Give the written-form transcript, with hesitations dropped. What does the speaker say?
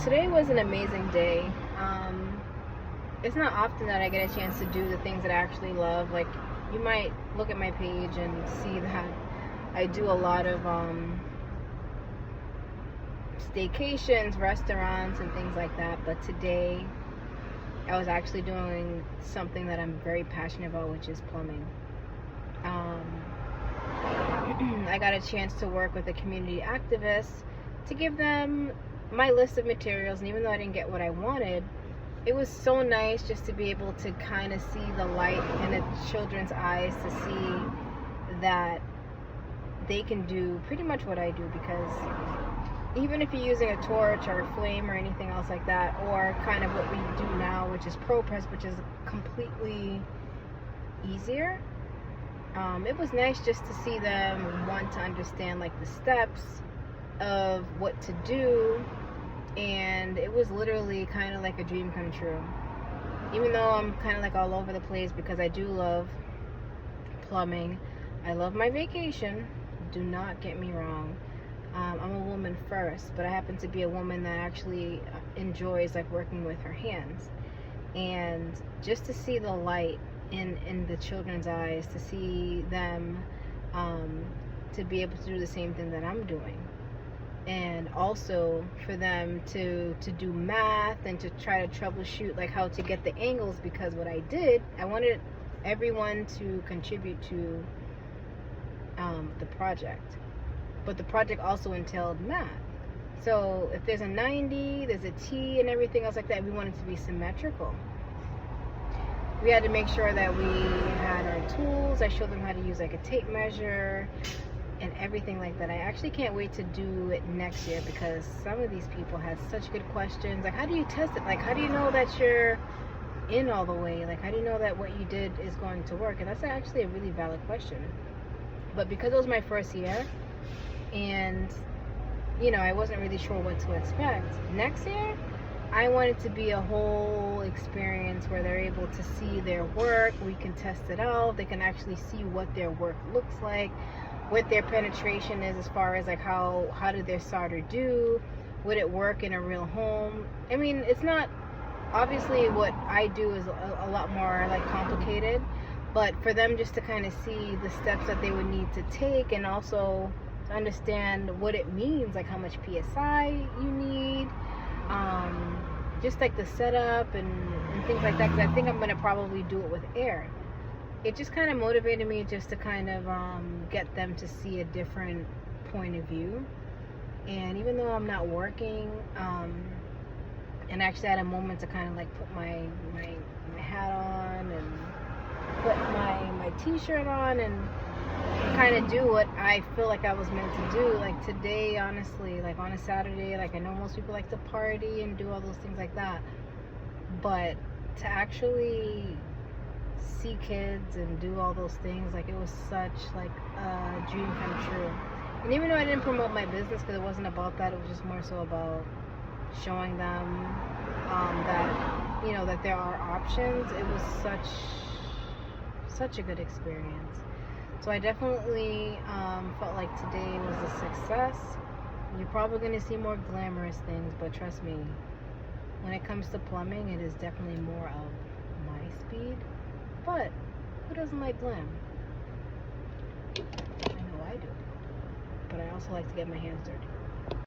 Today was an amazing day. It's not often that I get a chance to do the things that I actually love. Like, you might look at my page and see that I do a lot of staycations, restaurants, and things like that. But today, I was actually doing something that I'm very passionate about, which is plumbing. I got a chance to work with a community activist to give them my list of materials, and even though I didn't get what I wanted, it was so nice just to be able to kind of see the light in the children's eyes, to see that they can do pretty much what I do. Because even if you're using a torch or a flame or anything else like that, or kind of what we do now, which is ProPress, which is completely easier, it was nice just to see them want to understand like the steps of what to do. And it was literally kind of like a dream come true. Even though I'm kind of like all over the place, because I do love plumbing, I love my vacation, do not get me wrong. I'm a woman first, but I happen to be a woman that actually enjoys like working with her hands. And just to see the light in the children's eyes, to see them to be able to do the same thing that I'm doing, and also for them to do math and to try to troubleshoot like how to get the angles. Because what I did, I wanted everyone to contribute to the project, but the project also entailed math. So if there's a 90, there's a T and everything else like that, we wanted to be symmetrical. We had to make sure that we had our tools. I showed them how to use like a tape measure and everything like that. I actually can't wait to do it next year, because some of these people had such good questions. Like, how do you test it? Like, how do you know that you're in all the way? Like, how do you know that what you did is going to work? And that's actually a really valid question. But because it was my first year, and I wasn't really sure what to expect, next year I want it to be a whole experience where they're able to see their work. We can test it out. They can actually see what their work looks like, what their penetration is, as far as like how did their solder do, would it work in a real home. I mean, it's not, obviously what I do is a lot more like complicated, but for them just to kind of see the steps that they would need to take, and also to understand what it means, like how much PSI you need, just like the setup and things like that. Because I think I'm going to probably do it with air. It just kind of motivated me just to kind of get them to see a different point of view. And even though I'm not working, and actually I had a moment to kind of like put my hat on and put my t-shirt on and kind of do what I feel like I was meant to do. Like today, honestly, like on a Saturday, like I know most people like to party and do all those things like that, but to actually see kids and do all those things, like it was such like a dream come true. And even though I didn't promote my business, because it wasn't about that, it was just more so about showing them that that there are options. It was such a good experience. So I definitely felt like today was a success. You're probably going to see more glamorous things, but trust me, when it comes to plumbing, it is definitely more of my speed. But who doesn't like glam? I know I do. But I also like to get my hands dirty.